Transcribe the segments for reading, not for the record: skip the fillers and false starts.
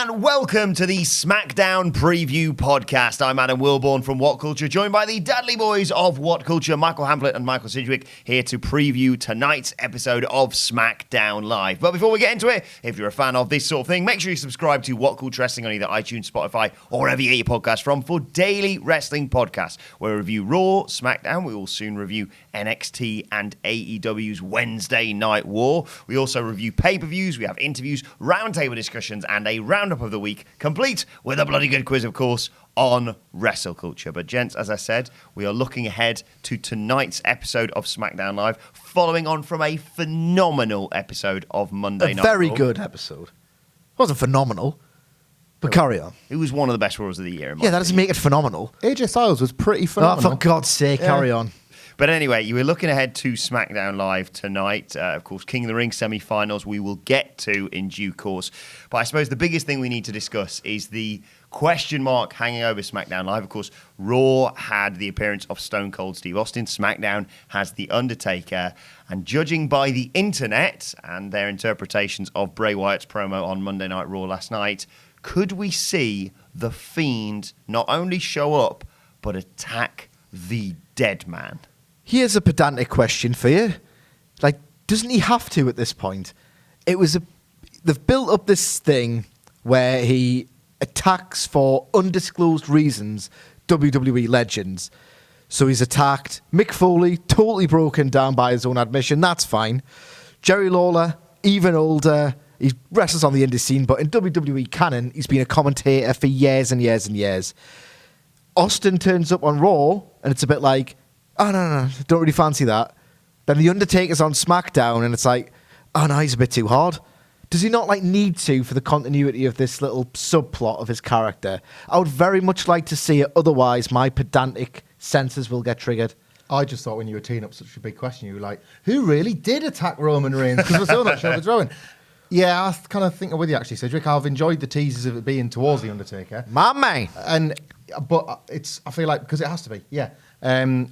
and welcome to the SmackDown Preview Podcast. I'm Adam Wilborn from WhatCulture, joined by the Dudley Boys of WhatCulture, Michael Hamlet and Michael Sidgwick, here to preview tonight's episode of SmackDown Live. But before we get into it, if you're a fan of this sort of thing, make sure you subscribe to WhatCulture Wrestling on either iTunes, Spotify, or wherever you get your podcasts from for daily wrestling podcasts, where we review Raw, SmackDown. We will soon review NXT and AEW's Wednesday Night War. We also review pay-per-views, we have interviews, roundtable discussions, and a roundup of the week, complete with a bloody good quiz, of course, on WrestleCulture. But gents, as I said, we are looking ahead to tonight's episode of SmackDown Live, following on from a phenomenal episode of Monday Night Raw. A very good episode. It wasn't phenomenal, but carry on. It was one of the best Raws of the year. Yeah, that doesn't make it phenomenal. AJ Styles was pretty phenomenal. Oh, for God's sake, carry on. But anyway, you were looking ahead to SmackDown Live tonight. Of course, King of the Ring semi-finals we will get to in due course. But I suppose the biggest thing we need to discuss is the question mark hanging over SmackDown Live. Of course, Raw had the appearance of Stone Cold Steve Austin. SmackDown has The Undertaker. And judging by the internet and their interpretations of Bray Wyatt's promo on Monday Night Raw last night, could we see The Fiend not only show up, but attack the dead man? Here's a pedantic question for you. Like, doesn't he have to at this point? They've built up this thing where he attacks for undisclosed reasons WWE legends. So he's attacked Mick Foley, totally broken down by his own admission. That's fine. Jerry Lawler, even older. He wrestles on the indie scene, but in WWE canon, he's been a commentator for years and years and years. Austin turns up on Raw, and it's a bit like, oh, no, don't really fancy that. Then The Undertaker's on SmackDown, and it's like, oh, no, he's a bit too hard. Does he not need to for the continuity of this little subplot of his character? I would very much like to see it, otherwise my pedantic senses will get triggered. I just thought when you were teeing up such a big question, you were like, who really did attack Roman Reigns? Because we're still not sure if it's Rowan. Yeah, I kind of think I'm with you, actually, Cedric. I've enjoyed the teasers of it being towards The Undertaker. My man! But I feel like, because it has to be, yeah.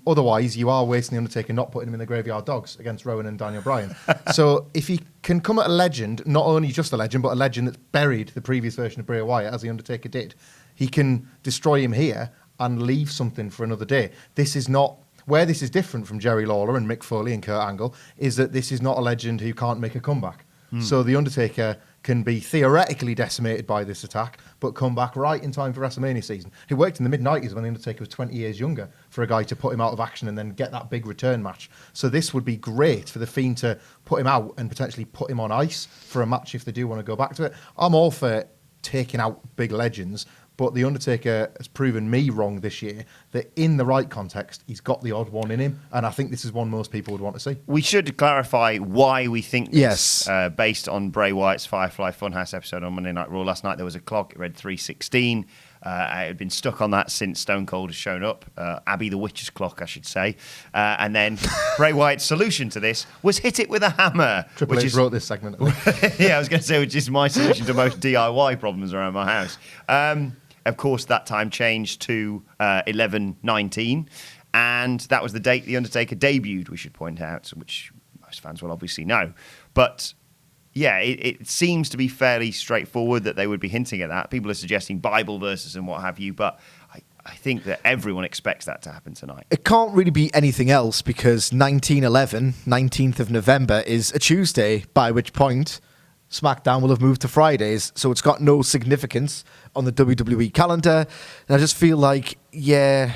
Otherwise, you are wasting The Undertaker, not putting him in the graveyard dogs against Rowan and Daniel Bryan. So if he can come at a legend, not only just a legend, but a legend that's buried the previous version of Bray Wyatt, as The Undertaker did, he can destroy him here and leave something for another day. This is not... Where this is different from Jerry Lawler and Mick Foley and Kurt Angle is that this is not a legend who can't make a comeback. So The Undertaker can be theoretically decimated by this attack, but come back right in time for WrestleMania season. It worked in the mid-90s when The Undertaker was 20 years younger for a guy to put him out of action and then get that big return match. So this would be great for The Fiend to put him out and potentially put him on ice for a match if they do want to go back to it. I'm all for taking out big legends, but The Undertaker has proven me wrong this year that in the right context, he's got the odd one in him, and I think this is one most people would want to see. We should clarify why we think this. Yes. Based on Bray Wyatt's Firefly Funhouse episode on Monday Night Raw last night, there was a clock, it read 3:16. It had been stuck on that since Stone Cold has shown up. Abby the Witch's clock, I should say. And then Bray Wyatt's solution to this was hit it with a hammer. Triple H wrote this segment. Yeah, I was going to say, which is my solution to most DIY problems around my house. Of course, that time changed to 11/19, and that was the date The Undertaker debuted, we should point out, which most fans will obviously know. But yeah, it seems to be fairly straightforward that they would be hinting at that. People are suggesting Bible verses and what have you, but I think that everyone expects that to happen tonight. It can't really be anything else because 19/11, 19th of November, is a Tuesday, by which point SmackDown will have moved to Fridays, so it's got no significance on the WWE calendar. And I just feel like, yeah,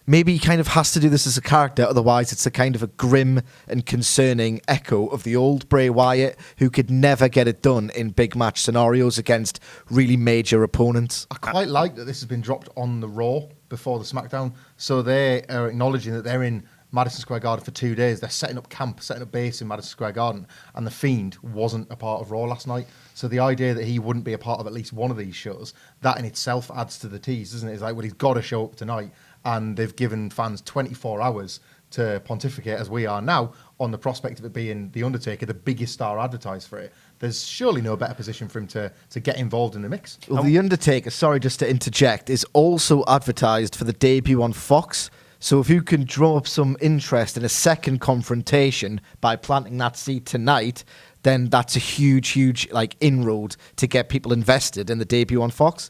maybe he kind of has to do this as a character, otherwise it's a kind of a grim and concerning echo of the old Bray Wyatt, who could never get it done in big match scenarios against really major opponents. I quite like that this has been dropped on the Raw before the SmackDown, so they are acknowledging that they're in Madison Square Garden for 2 days. They're setting up camp, setting up base in Madison Square Garden, and The Fiend wasn't a part of Raw last night. So the idea that he wouldn't be a part of at least one of these shows, that in itself adds to the tease, doesn't it? It's like, well, he's got to show up tonight, and they've given fans 24 hours to pontificate, as we are now, on the prospect of it being The Undertaker, the biggest star advertised for it. There's surely no better position for him to get involved in the mix. Well, The Undertaker, sorry, just to interject, is also advertised for the debut on Fox. So if you can drum up some interest in a second confrontation by planting that seed tonight, then that's a huge like inroad to get people invested in the debut on Fox.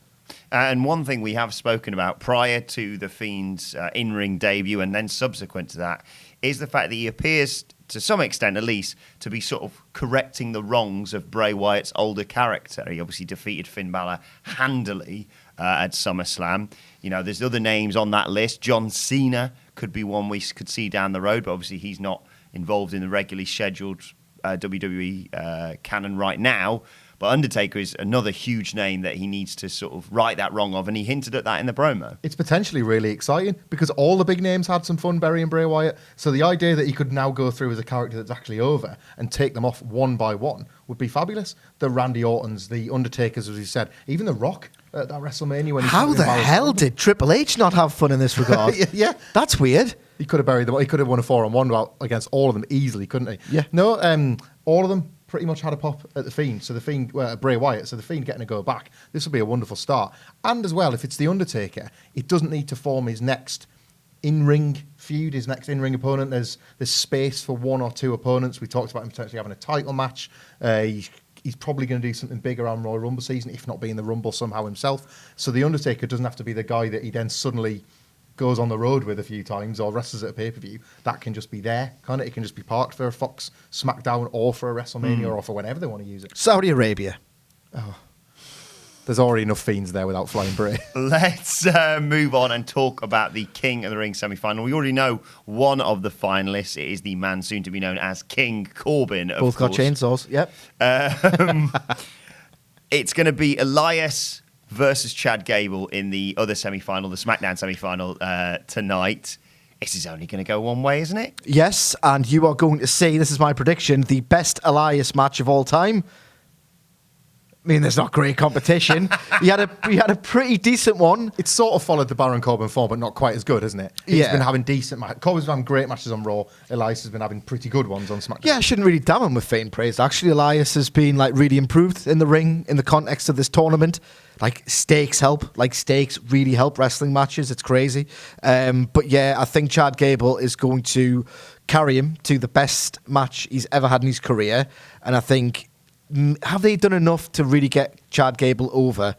And one thing we have spoken about prior to the Fiend's in-ring debut and then subsequent to that is the fact that he appears, to some extent at least, to be sort of correcting the wrongs of Bray Wyatt's older character. He obviously defeated Finn Balor handily at SummerSlam. You know, there's other names on that list. John Cena could be one we could see down the road, but obviously he's not involved in the regularly scheduled WWE canon right now. But Undertaker is another huge name that he needs to sort of right that wrong of, and he hinted at that in the promo. It's potentially really exciting because all the big names had some fun burying Bray Wyatt. So the idea that he could now go through as a character that's actually over and take them off one by one would be fabulous. The Randy Ortons, the Undertakers, as you said, even The Rock at that WrestleMania. When How the hell did Triple H not have fun in this regard? Yeah. That's weird. He could have buried them. He could have won a 4-on-1 against all of them easily, couldn't he? Yeah. No, all of them pretty much had a pop at the Fiend. So the Fiend, Bray Wyatt, so the Fiend getting a go back. This would be a wonderful start. And as well, if it's the Undertaker, it doesn't need to form his next in-ring feud, his next in-ring opponent. There's space for one or two opponents. We talked about him potentially having a title match. He's probably going to do something big around Royal Rumble season, if not be in the Rumble somehow himself. So the Undertaker doesn't have to be the guy that he then suddenly goes on the road with a few times or wrestles at a pay-per-view. That can just be there, can't it? It can just be parked for a Fox SmackDown or for a WrestleMania or for whenever they want to use it. Saudi Arabia. Oh, there's already enough Fiends there without Flying Bray. Let's move on and talk about the King of the Ring semi-final. We already know one of the finalists. It is the man soon to be known as King Corbin. Both got chainsaws. Yep. It's going to be Elias versus Chad Gable in the other semi-final, the SmackDown semi-final tonight. This is only going to go one way, isn't it? Yes, and you are going to see, this is my prediction, the best Elias match of all time. I mean, there's not great competition. he had a pretty decent one. It's sort of followed the Baron Corbin form, but not quite as good, isn't it? He's been having decent matches. Corbin's been having great matches on Raw. Elias has been having pretty good ones on SmackDown. Yeah, I shouldn't really damn him with faint praise. Actually, Elias has been like really improved in the ring in the context of this tournament. Like stakes help. Like stakes really help wrestling matches. It's crazy. But yeah, I think Chad Gable is going to carry him to the best match he's ever had in his career. And I think, have they done enough to really get Chad Gable over?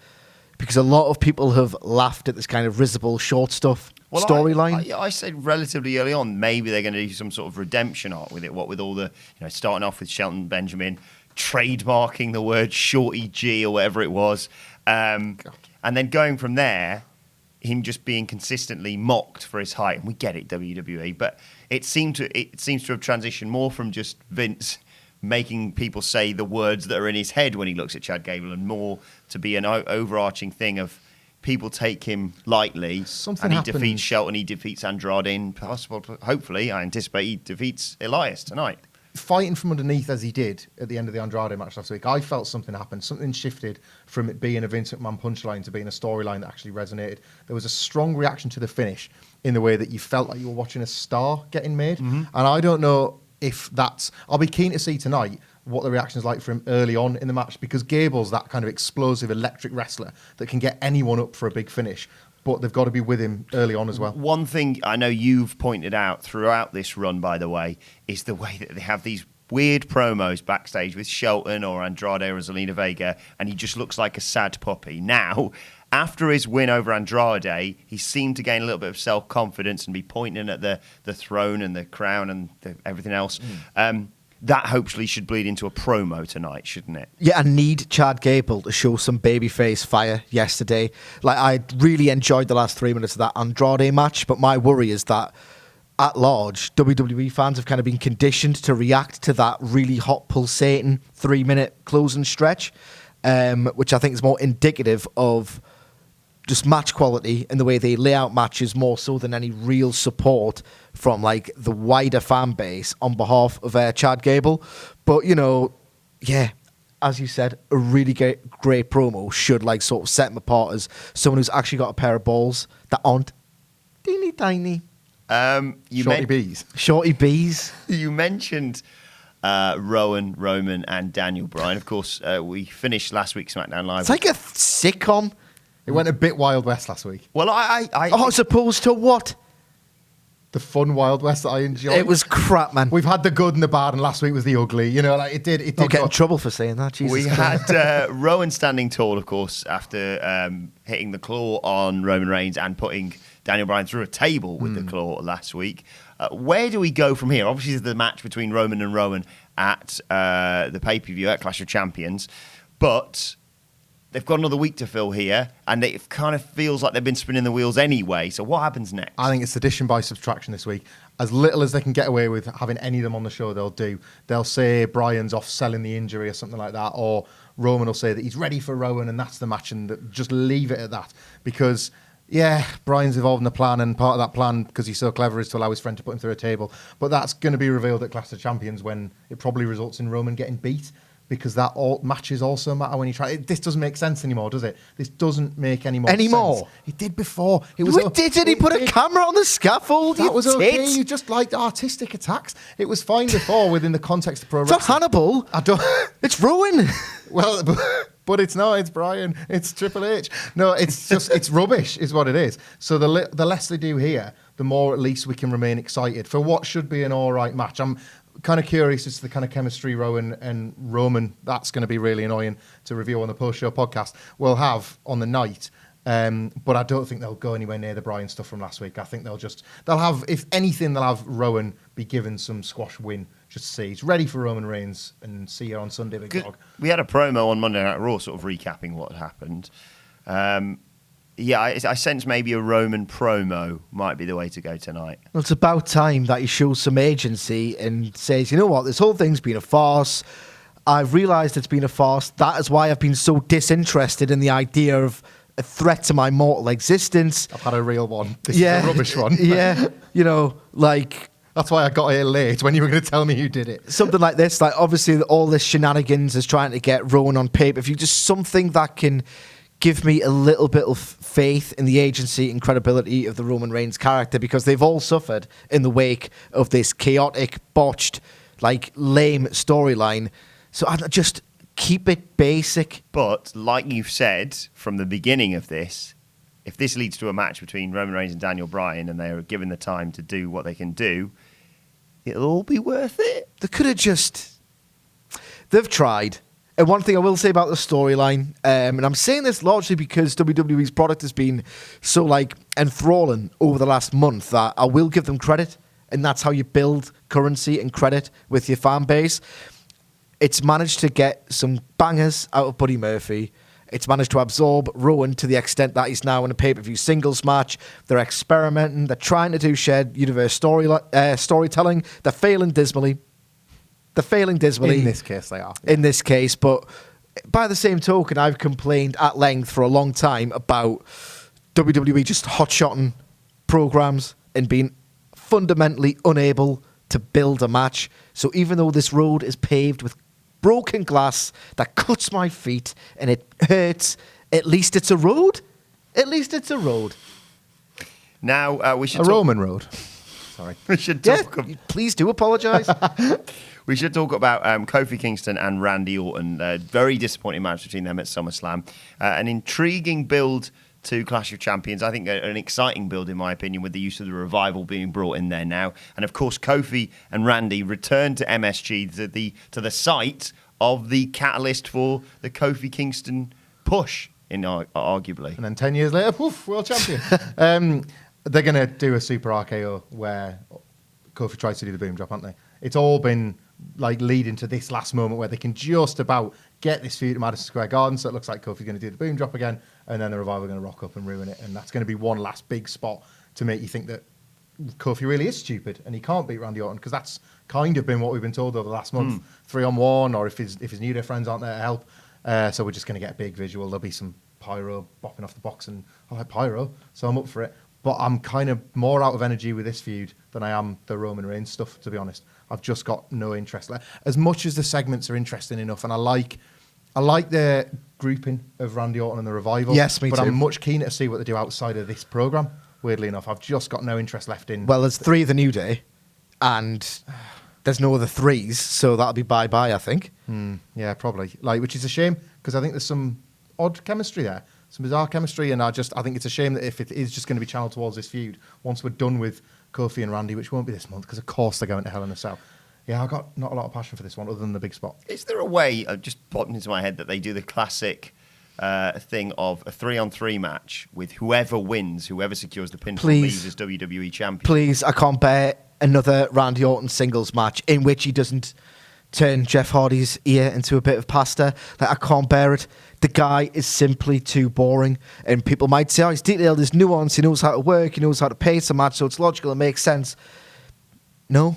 Because a lot of people have laughed at this kind of risible short stuff storyline. I said relatively early on, maybe they're going to do some sort of redemption arc with it. What with all the, starting off with Shelton Benjamin trademarking the word Shorty G or whatever it was, and then going from there, him just being consistently mocked for his height. And we get it, WWE, but it seems to have transitioned more from just Vince making people say the words that are in his head when he looks at Chad Gable, and more to be an overarching thing of people take him lightly. Something and he happened. defeats Shelton, he defeats Andrade, and hopefully, I anticipate he defeats Elias tonight. Fighting from underneath as he did at the end of the Andrade match last week, I felt something happened. Something shifted from it being a Vince McMahon punchline to being a storyline that actually resonated. There was a strong reaction to the finish in the way that you felt like you were watching a star getting made. And I don't know if that's... I'll be keen to see tonight what the reaction is like for him early on in the match, because Gable's that kind of explosive electric wrestler that can get anyone up for a big finish, but they've got to be with him early on as well. One thing I know you've pointed out throughout this run, by the way, is the way that they have these weird promos backstage with Shelton or Andrade or Zelina Vega, and he just looks like a sad puppy. Now, after his win over Andrade, he seemed to gain a little bit of self-confidence and be pointing at the throne and the crown and everything else. That hopefully should bleed into a promo tonight, shouldn't it? Yeah, I need Chad Gable to show some babyface fire yesterday. Like, I really enjoyed the last 3 minutes of that Andrade match, but my worry is that at large, WWE fans have kind of been conditioned to react to that really hot, pulsating 3-minute closing stretch, which I think is more indicative of just match quality and the way they lay out matches more so than any real support from like the wider fan base on behalf of Chad Gable. But, yeah, as you said, a really great promo should like sort of set him apart as someone who's actually got a pair of balls that aren't teeny tiny. Shorty bees. Shorty bees. You mentioned Roman, and Daniel Bryan. Of course, we finished last week's SmackDown Live. It's like a sitcom. It went a bit Wild West last week. Well, I As opposed to what? the fun Wild West that I enjoyed. It was crap, man. We've had the good and the bad, and last week was the ugly. You know, like it did. Don't get in trouble for saying that. Jesus We Christ. had Rowan standing tall, of course, after hitting the claw on Roman Reigns and putting Daniel Bryan through a table with the claw last week. Where do we go from here? Obviously, there's the match between Roman and Rowan at the pay-per-view at Clash of Champions, but they've got another week to fill here, and it kind of feels like they've been spinning the wheels anyway. So what happens next? I think it's addition by subtraction this week. As little as they can get away with having any of them on the show, they'll do. They'll say Bryan's off selling the injury or something like that, or Roman will say that he's ready for Rowan and that's the match, and just leave it at that. Because, yeah, Bryan's involved in the plan, and part of that plan, because he's so clever, is to allow his friend to put him through a table. But that's going to be revealed at Clash of Champions when it probably results in Roman getting beat. Because that matches also matter when you try. This doesn't make sense anymore, does it? This doesn't make any more sense. It did before. He put a camera on the scaffold. That was okay. You just liked artistic attacks. It was fine before within the context of pro wrestling. It's not Hannibal. I don't. It's Rowan. Well, but it's not. It's Bryan. It's Triple H. No, it's just it's rubbish, is what it is. So the less they do here, the more at least we can remain excited for what should be an all right match. I'm kind of curious as to the kind of chemistry Rowan and Roman, that's going to be really annoying to review on the post-show podcast, we'll have on the night. But I don't think they'll go anywhere near the Bryan stuff from last week. I think they'll have, if anything, they'll have Rowan be given some squash win just to see. He's ready for Roman Reigns, and see you on Sunday, big dog. We had a promo on Monday Night Raw sort of recapping what happened. I sense maybe a Roman promo might be the way to go tonight. Well, it's about time that he shows some agency and says, you know what, this whole thing's been a farce. I've realised it's been a farce. That is why I've been so disinterested in the idea of a threat to my mortal existence. I've had a real one. This is a rubbish one. Yeah, That's why I got here late when you were going to tell me who did it. Something like this, like obviously all this shenanigans is trying to get Rowan on pay-per-view. Just something that can give me a little bit of faith in the agency and credibility of the Roman Reigns character, because they've all suffered in the wake of this chaotic, botched, lame storyline. So I just keep it basic. But like you've said from the beginning of this, if this leads to a match between Roman Reigns and Daniel Bryan and they are given the time to do what they can do, it'll all be worth it. They could have they've tried. And one thing I will say about the storyline, and I'm saying this largely because WWE's product has been so enthralling over the last month, that I will give them credit, and that's how you build currency and credit with your fan base. It's managed to get some bangers out of Buddy Murphy. It's managed to absorb Rowan to the extent that he's now in a pay-per-view singles match. They're experimenting. They're trying to do shared universe storytelling. They're failing dismally. In this case, they are. In this case, but by the same token, I've complained at length for a long time about WWE just hot-shotting programs and being fundamentally unable to build a match. So even though this road is paved with broken glass that cuts my feet and it hurts, at least it's a road. Now we should a Roman road. Sorry. We should talk. Please do apologise. We should talk about Kofi Kingston and Randy Orton. Very disappointing match between them at SummerSlam. An intriguing build to Clash of Champions. I think an exciting build, in my opinion, with the use of the Revival being brought in there now. And of course, Kofi and Randy return to MSG, to the site of the catalyst for the Kofi Kingston push, arguably. And then 10 years later, poof, world champion. They're going to do a super RKO where Kofi tries to do the boom drop, aren't they? It's all been leading to this last moment where they can just about get this feud at Madison Square Garden. So it looks like Kofi's going to do the boom drop again, and then the Revival are going to rock up and ruin it. And that's going to be one last big spot to make you think that Kofi really is stupid and he can't beat Randy Orton, because that's kind of been what we've been told over the last month. 3-on-1, or if his New Day friends aren't there to help. So we're just going to get a big visual. There'll be some pyro bopping off the box, and I like pyro, so I'm up for it. But I'm kind of more out of energy with this feud than I am the Roman Reigns stuff, to be honest. I've just got no interest. As much as the segments are interesting enough, and I like the grouping of Randy Orton and the Revival. Yes, me too. But I'm much keener to see what they do outside of this programme, weirdly enough. I've just got no interest left in... Well, there's 3 of the New Day, and there's no other 3s, so that'll be bye-bye, I think. Yeah, probably. Which is a shame, because I think there's some odd chemistry there. Some bizarre chemistry, and I think it's a shame that if it is just going to be channeled towards this feud, once we're done with Kofi and Randy, which won't be this month because of course they're going to Hell in a Cell. Yeah, I got not a lot of passion for this one other than the big spot. Is there a way, just popping into my head, that they do the classic thing of a 3-on-3 match with whoever wins, whoever secures the pinfall leaves as WWE champion? Please, I can't bear another Randy Orton singles match in which he doesn't turn Jeff Hardy's ear into a bit of pasta. Like, I can't bear it. The guy is simply too boring. And people might say, oh, he's detailed, there's nuance, he knows how to work, he knows how to pace a match, so it's logical, it makes sense. No.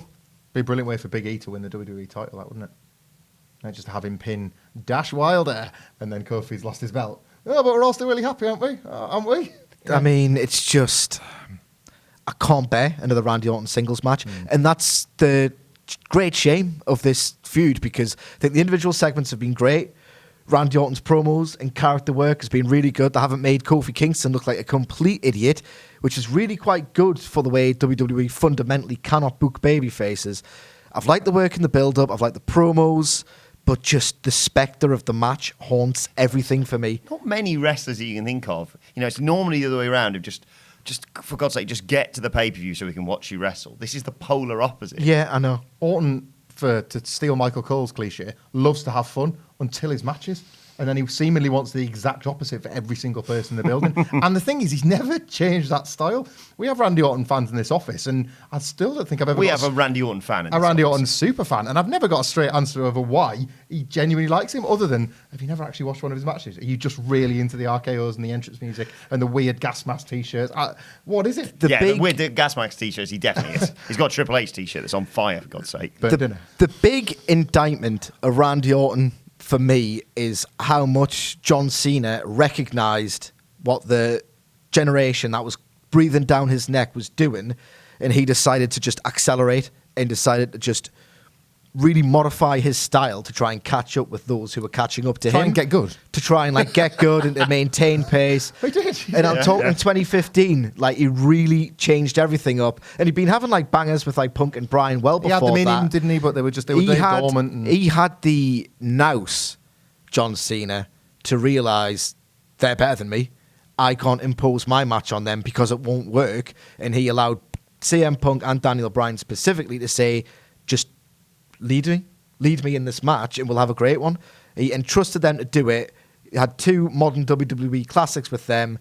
Be a brilliant way for Big E to win the WWE title, that wouldn't it? And just have him pin Dash Wilder, and then Kofi's lost his belt. Oh, but we're all still really happy, aren't we? Aren't we? Yeah. I mean, it's just... I can't bear another Randy Orton singles match. And that's the great shame of this feud, because I think the individual segments have been great. Randy Orton's promos and character work has been really good. They haven't made Kofi Kingston look like a complete idiot, which is really quite good for the way WWE fundamentally cannot book baby faces. I've liked the work in the build-up. I've liked the promos, but just the spectre of the match haunts everything for me. Not many wrestlers that you can think of. You know, it's normally the other way around of just for God's sake, just get to the pay-per-view so we can watch you wrestle. This is the polar opposite. Yeah, I know. Orton, to steal Michael Cole's cliche, loves to have fun until his matches. And then he seemingly wants the exact opposite for every single person in the building. And the thing is, he's never changed that style. We have Randy Orton fans in this office, and I still don't think I've ever have a Randy Orton fan in this a Randy office. Orton super fan, and I've never got a straight answer over why he genuinely likes him, other than, have you never actually watched one of his matches? Are you just really into the RKOs and the entrance music and the weird gas mask t-shirts? What is it? The weird gas mask t-shirts, he definitely is. He's got a Triple H t-shirt that's on fire, for God's sake. The big indictment of Randy Orton for me is how much John Cena recognised what the generation that was breathing down his neck was doing, and he decided to just accelerate and decided to just really modify his style to try and catch up with those who were catching up to him. Try and get good. To try and get good and to maintain pace. He did. And I'm talking 2015, he really changed everything up. And he'd been having bangers with Punk and Bryan well before He had them in that. him, didn't he? But they were dormant. And He had the nous, John Cena, to realise they're better than me. I can't impose my match on them because it won't work. And he allowed CM Punk and Daniel Bryan specifically to say, just lead me in this match and we'll have a great one. He entrusted them to do it. He had 2 modern WWE classics with them.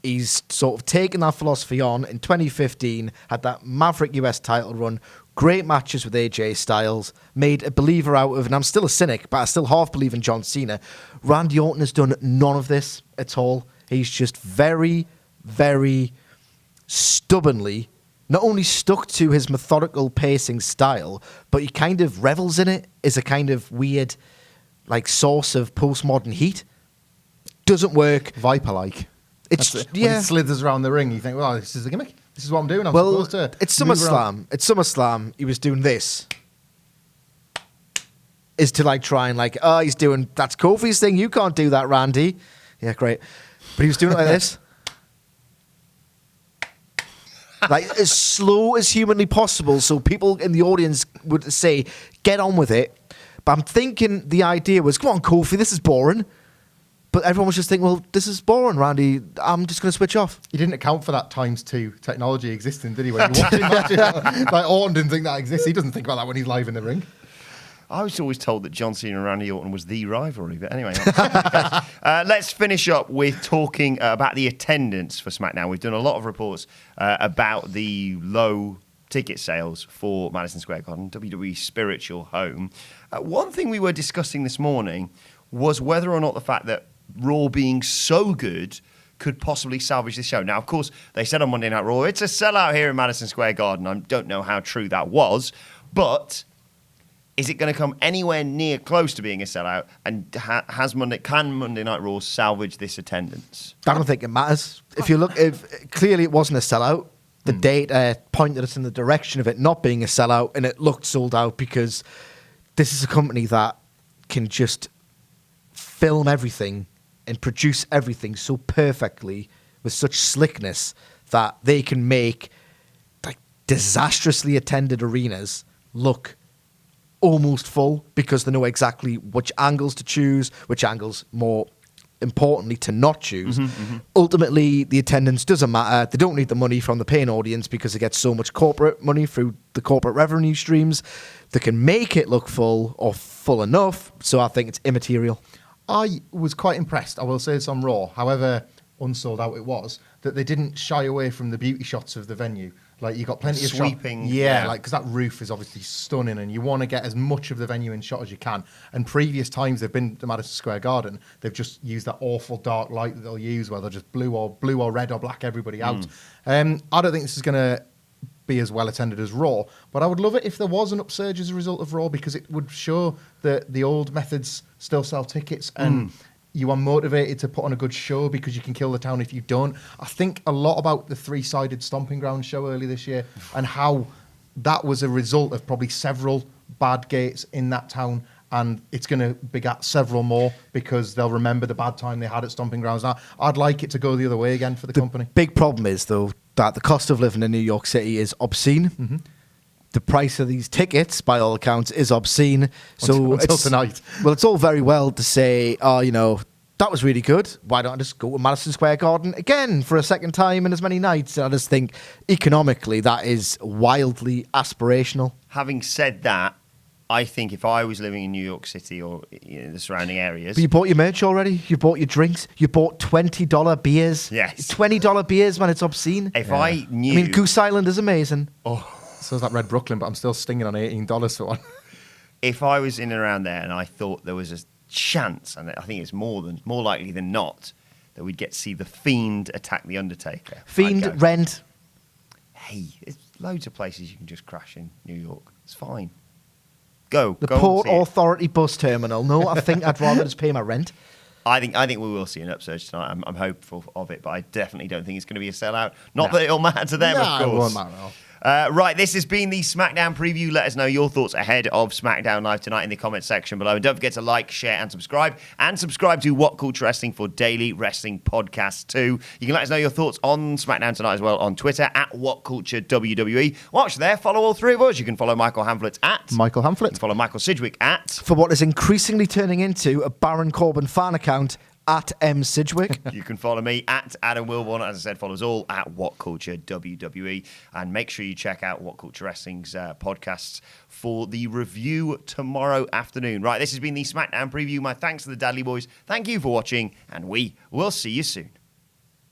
He's sort of taken that philosophy on in 2015, had that Maverick US title run, great matches with AJ Styles, made a believer out of, and I'm still a cynic, but I still half believe in John Cena. Randy Orton has done none of this at all. He's just very, very stubbornly not only stuck to his methodical pacing style, but he kind of revels in it as a kind of weird, source of postmodern heat. Doesn't work. Viper-like. When he slithers around the ring, you think, well, this is a gimmick. This is what I'm doing. I'm supposed to. It's SummerSlam. At SummerSlam, he was doing this. Is to try and he's doing, that's Kofi's thing. You can't do that, Randy. Yeah, great. But he was doing it like this. As slow as humanly possible, so people in the audience would say, get on with it. But I'm thinking the idea was, come on, Kofi, this is boring. But everyone was just thinking, well, this is boring, Randy. I'm just going to switch off. He didn't account for that ×2 technology existing, did he? When he watched matches, Orton didn't think that exists. He doesn't think about that when he's live in the ring. I was always told that John Cena and Randy Orton was the rivalry, but anyway. Let's finish up with talking about the attendance for SmackDown. We've done a lot of reports about the low ticket sales for Madison Square Garden, WWE's spiritual home. One thing we were discussing this morning was whether or not the fact that Raw being so good could possibly salvage the show. Now, of course, they said on Monday Night Raw, it's a sellout here in Madison Square Garden. I don't know how true that was, but is it going to come anywhere near close to being a sellout? And can Monday Night Raw salvage this attendance? I don't think it matters. If you look, clearly it wasn't a sellout. The data pointed us in the direction of it not being a sellout, and it looked sold out because this is a company that can just film everything and produce everything so perfectly with such slickness that they can make disastrously attended arenas look almost full because they know exactly which angles to choose, which angles more importantly, to not choose. Ultimately, the attendance doesn't matter. They don't need the money from the paying audience because they get so much corporate money through the corporate revenue streams. They can make it look full or full enough, so I think it's immaterial. I was quite impressed, I will say this on Raw, however unsold out it was, that they didn't shy away from the beauty shots of the venue. Like, you got plenty of sweeping. Yeah, like, because that roof is obviously stunning and you want to get as much of the venue in shot as you can. And previous times they've been to Madison Square Garden, they've just used that awful dark light that they'll use where they'll just blue or red or black everybody out. I don't think this is going to be as well attended as Raw, but I would love it if there was an upsurge as a result of Raw, because it would show that the old methods still sell tickets and you are motivated to put on a good show because you can kill the town if you don't. I think a lot about the three-sided Stomping Ground show earlier this year and how that was a result of probably several bad gates in that town, and it's going to begat several more because they'll remember the bad time they had at Stomping Grounds. Now, I'd like it to go the other way again for the company. Big problem is, though, that the cost of living in New York City is obscene. The price of these tickets, by all accounts, is obscene. So until tonight. Well, it's all very well to say, oh, you know, that was really good. Why don't I just go to Madison Square Garden again for a second time in as many nights? And I just think economically that is wildly aspirational. Having said that, I think if I was living in New York City or the surrounding areas... But you bought your merch already. You bought your drinks. You bought $20 beers. Yes. $20 beers, man. It's obscene. If I knew... I mean, Goose Island is amazing. So is that Red Brooklyn, but I'm still stinging on $18 for one. If I was in and around there and I thought there was a chance, and I think it's more likely than not, that we'd get to see the Fiend attack the Undertaker. Fiend, Rent. Hey, there's loads of places you can just crash in New York. It's fine. Go. The Go Port and see it. Authority bus terminal. No, I think I'd rather just pay my rent. I think we will see an upsurge tonight. I'm hopeful of it, but I definitely don't think it's going to be a sellout. Not that it'll matter to them, of course. It won't matter at all. Right, this has been the SmackDown preview. Let us know your thoughts ahead of SmackDown Live tonight in the comment section below. And don't forget to like, share, and subscribe. And subscribe to What Culture Wrestling for daily wrestling podcasts too. You can let us know your thoughts on SmackDown tonight as well on Twitter at WhatCulture WWE. Watch there, follow all three of us. You can follow Michael Hamflett at Michael You Hamflett. can follow Michael Sidgwick at For what is increasingly turning into a Baron Corbin fan account at M. Sidgwick. You can follow me at Adam Wilborn. As I said, follow us all at What Culture WWE. And make sure you check out What Culture Wrestling's podcasts for the review tomorrow afternoon. Right, this has been the SmackDown preview. My thanks to the Dudley Boys. Thank you for watching, and we will see you soon.